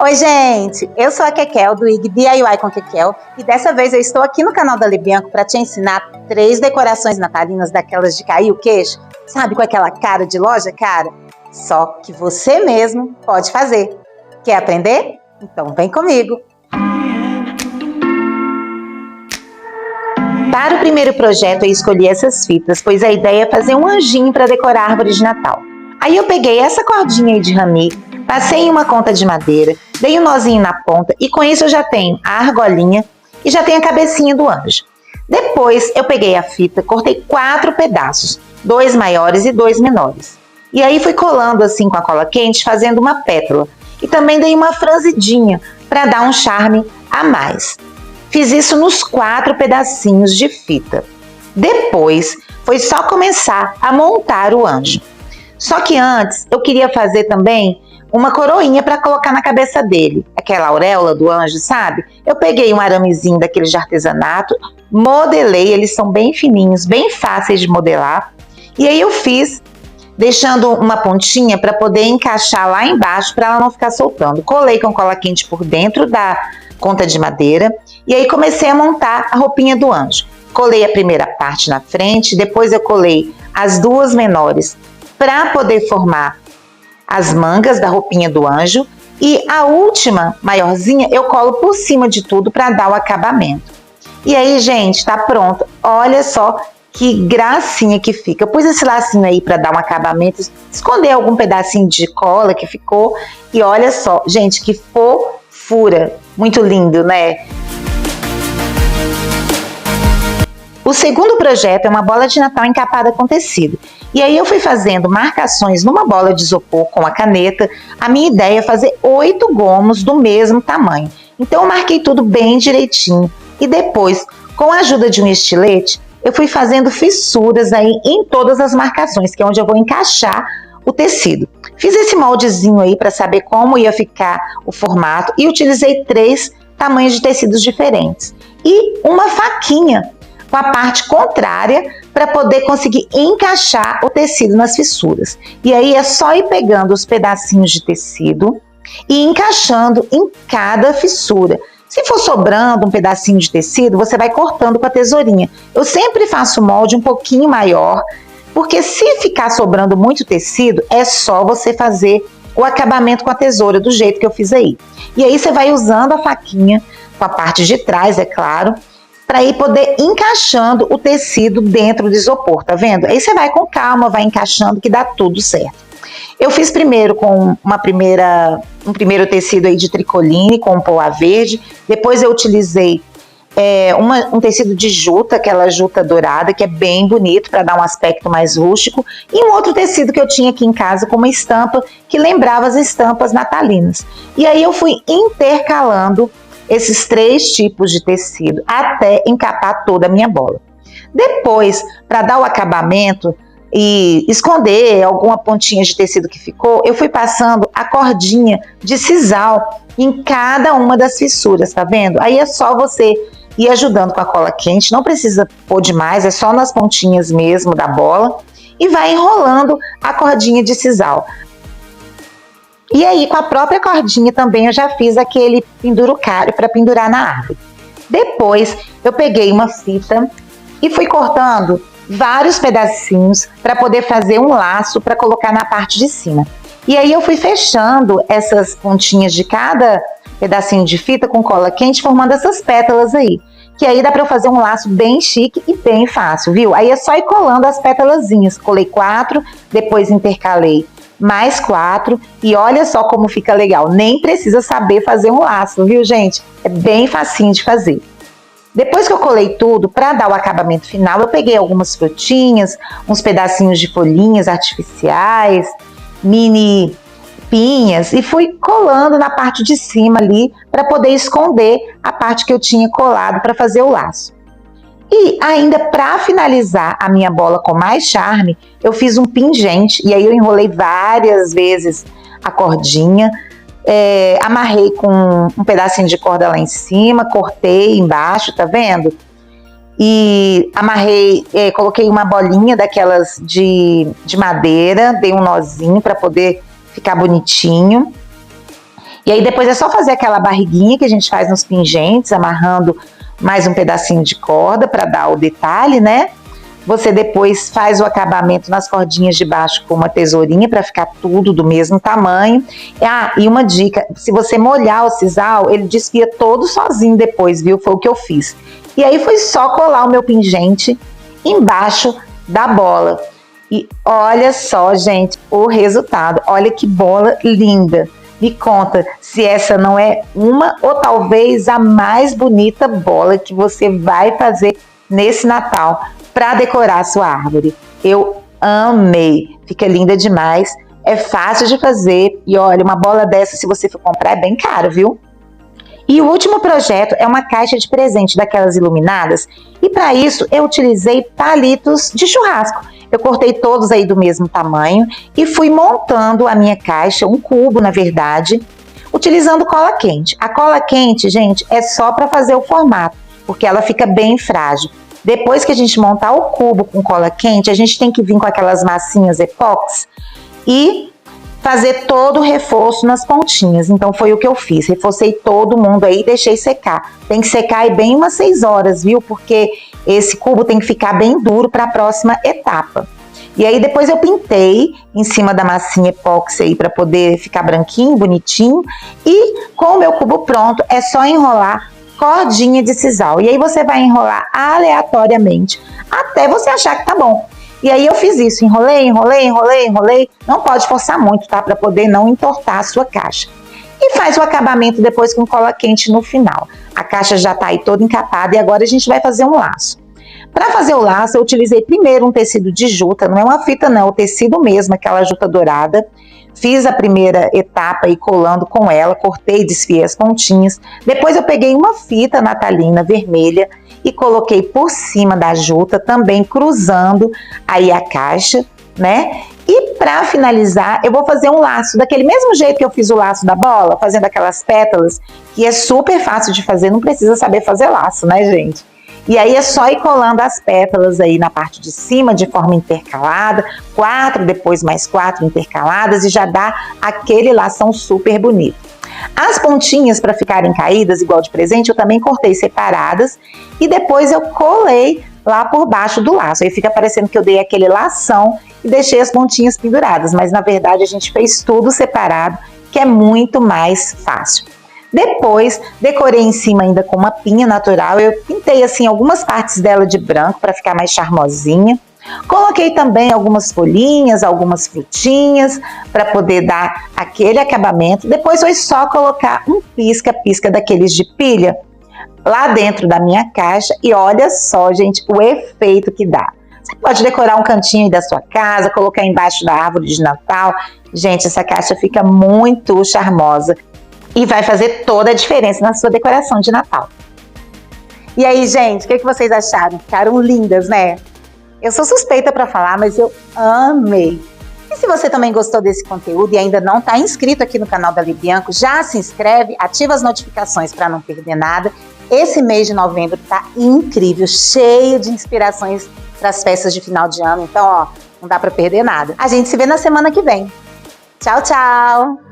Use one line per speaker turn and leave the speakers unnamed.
Oi, gente! Eu sou a Kekel do IG DIY com Kekel e dessa vez eu estou aqui no canal da Libianco para te ensinar 3 decorações natalinas daquelas de cair o queixo, sabe, com aquela cara de loja, cara? Só que você mesmo pode fazer. Quer aprender? Então vem comigo! Para o primeiro projeto eu escolhi essas fitas, pois a ideia é fazer um anjinho para decorar a árvore de Natal. Aí eu peguei essa cordinha aí de rami, passei em uma conta de madeira, dei um nozinho na ponta e com isso eu já tenho a argolinha e já tenho a cabecinha do anjo. Depois eu peguei a fita, cortei 4 pedaços, 2 maiores e 2 menores. E aí fui colando assim com a cola quente, fazendo uma pétala. E também dei uma franzidinha para dar um charme a mais. Fiz isso nos 4 pedacinhos de fita. Depois foi só começar a montar o anjo. Só que antes eu queria fazer também uma coroinha para colocar na cabeça dele, aquela auréola do anjo, sabe? Eu peguei um aramezinho daqueles de artesanato, modelei, eles são bem fininhos, bem fáceis de modelar. E aí eu fiz, deixando uma pontinha para poder encaixar lá embaixo para ela não ficar soltando. Colei com cola quente por dentro da conta de madeira e aí comecei a montar a roupinha do anjo. Colei a primeira parte na frente, depois eu colei as 2 menores para poder formar as mangas da roupinha do anjo e a última maiorzinha eu colo por cima de tudo para dar o acabamento. E aí, gente, tá pronto. Olha só que gracinha que fica. Eu pus esse lacinho aí para dar um acabamento, esconder algum pedacinho de cola que ficou e olha só, gente, que fofura. Muito lindo, né? O segundo projeto é uma bola de Natal encapada com tecido. E aí eu fui fazendo marcações numa bola de isopor com a caneta. A minha ideia é fazer 8 gomos do mesmo tamanho. Então eu marquei tudo bem direitinho. E depois, com a ajuda de um estilete, eu fui fazendo fissuras aí em todas as marcações, que é onde eu vou encaixar o tecido. Fiz esse moldezinho aí para saber como ia ficar o formato e utilizei 3 tamanhos de tecidos diferentes. E uma faquinha com a parte contrária para poder conseguir encaixar o tecido nas fissuras. E aí é só ir pegando os pedacinhos de tecido e encaixando em cada fissura. Se for sobrando um pedacinho de tecido, você vai cortando com a tesourinha. Eu sempre faço o molde um pouquinho maior, porque se ficar sobrando muito tecido, é só você fazer o acabamento com a tesoura, do jeito que eu fiz aí. E aí você vai usando a faquinha, com a parte de trás, é claro, para ir poder encaixando o tecido dentro do isopor, tá vendo? Aí você vai com calma, vai encaixando que dá tudo certo. Eu fiz primeiro com um primeiro tecido aí de tricoline com poá verde, depois eu utilizei um tecido de juta, aquela juta dourada, que é bem bonito para dar um aspecto mais rústico, e um outro tecido que eu tinha aqui em casa com uma estampa que lembrava as estampas natalinas. E aí eu fui intercalando esses 3 tipos de tecido até encapar toda a minha bola. Depois, para dar o acabamento e esconder alguma pontinha de tecido que ficou, eu fui passando a cordinha de sisal em cada uma das fissuras, tá vendo? Aí é só você ir ajudando com a cola quente, não precisa pôr demais, é só nas pontinhas mesmo da bola e vai enrolando a cordinha de sisal. E aí, com a própria cordinha também eu já fiz aquele pendurucário para pendurar na árvore. Depois, eu peguei uma fita e fui cortando vários pedacinhos para poder fazer um laço para colocar na parte de cima. E aí eu fui fechando essas pontinhas de cada pedacinho de fita com cola quente, formando essas pétalas aí. Que aí dá para eu fazer um laço bem chique e bem fácil, viu? Aí é só ir colando as pétalazinhas. Colei 4, depois intercalei mais 4 e olha só como fica legal. Nem precisa saber fazer um laço, viu, gente? É bem facinho de fazer. Depois que eu colei tudo, para dar o acabamento final, eu peguei algumas frutinhas, uns pedacinhos de folhinhas artificiais, mini pinhas e fui colando na parte de cima ali para poder esconder a parte que eu tinha colado para fazer o laço. E ainda para finalizar a minha bola com mais charme, eu fiz um pingente e aí eu enrolei várias vezes a cordinha, amarrei com um pedacinho de corda lá em cima, cortei embaixo, tá vendo? E amarrei, coloquei uma bolinha daquelas de madeira, dei um nozinho para poder ficar bonitinho. E aí depois é só fazer aquela barriguinha que a gente faz nos pingentes, amarrando mais um pedacinho de corda para dar o detalhe, né? Você depois faz o acabamento nas cordinhas de baixo com uma tesourinha para ficar tudo do mesmo tamanho. E uma dica, se você molhar o sisal, ele desfia todo sozinho depois, viu? Foi o que eu fiz. E aí foi só colar o meu pingente embaixo da bola. E olha só, gente, o resultado. Olha que bola linda. Me conta se essa não é uma ou talvez a mais bonita bola que você vai fazer nesse Natal para decorar a sua árvore. Eu amei, fica linda demais, é fácil de fazer e olha, uma bola dessa, se você for comprar, é bem caro, viu? E o último projeto é uma caixa de presente daquelas iluminadas e para isso eu utilizei palitos de churrasco. Eu cortei todos aí do mesmo tamanho e fui montando a minha caixa, um cubo na verdade, utilizando cola quente. A cola quente, gente, é só para fazer o formato, porque ela fica bem frágil. Depois que a gente montar o cubo com cola quente, a gente tem que vir com aquelas massinhas epóxi e fazer todo o reforço nas pontinhas. Então foi o que eu fiz, reforcei todo mundo aí e deixei secar. Tem que secar aí bem umas 6 horas, viu? Porque esse cubo tem que ficar bem duro para a próxima etapa. E aí depois eu pintei em cima da massinha epóxi aí para poder ficar branquinho, bonitinho. E com o meu cubo pronto, é só enrolar cordinha de sisal. E aí você vai enrolar aleatoriamente até você achar que tá bom. E aí eu fiz isso, enrolei. Não pode forçar muito, tá? Para poder não entortar a sua caixa. E faz o acabamento depois com cola quente no final. A caixa já tá aí toda encapada e agora a gente vai fazer um laço. Para fazer o laço, eu utilizei primeiro um tecido de juta, não é uma fita não, é o tecido mesmo, aquela juta dourada. Fiz a primeira etapa aí colando com ela, cortei e desfiei as pontinhas. Depois eu peguei uma fita natalina vermelha e coloquei por cima da juta, também cruzando aí a caixa, né? E para finalizar, eu vou fazer um laço, daquele mesmo jeito que eu fiz o laço da bola, fazendo aquelas pétalas, que é super fácil de fazer, não precisa saber fazer laço, né, gente? E aí é só ir colando as pétalas aí na parte de cima de forma intercalada, 4, depois mais 4 intercaladas e já dá aquele lação super bonito. As pontinhas para ficarem caídas, igual de presente, eu também cortei separadas e depois eu colei lá por baixo do laço. Aí fica parecendo que eu dei aquele lação e deixei as pontinhas penduradas, mas na verdade a gente fez tudo separado, que é muito mais fácil. Depois, decorei em cima ainda com uma pinha natural. Eu pintei assim algumas partes dela de branco para ficar mais charmosinha. Coloquei também algumas folhinhas, algumas frutinhas para poder dar aquele acabamento. Depois foi só colocar um pisca-pisca daqueles de pilha lá dentro da minha caixa e olha só, gente, o efeito que dá. Você pode decorar um cantinho aí da sua casa, colocar embaixo da árvore de Natal. Gente, essa caixa fica muito charmosa. E vai fazer toda a diferença na sua decoração de Natal. E aí, gente, o que vocês acharam? Ficaram lindas, né? Eu sou suspeita para falar, mas eu amei. E se você também gostou desse conteúdo e ainda não está inscrito aqui no canal da Libianco, já se inscreve, ativa as notificações para não perder nada. Esse mês de novembro tá incrível, cheio de inspirações para as festas de final de ano. Então, ó, não dá para perder nada. A gente se vê na semana que vem. Tchau, tchau!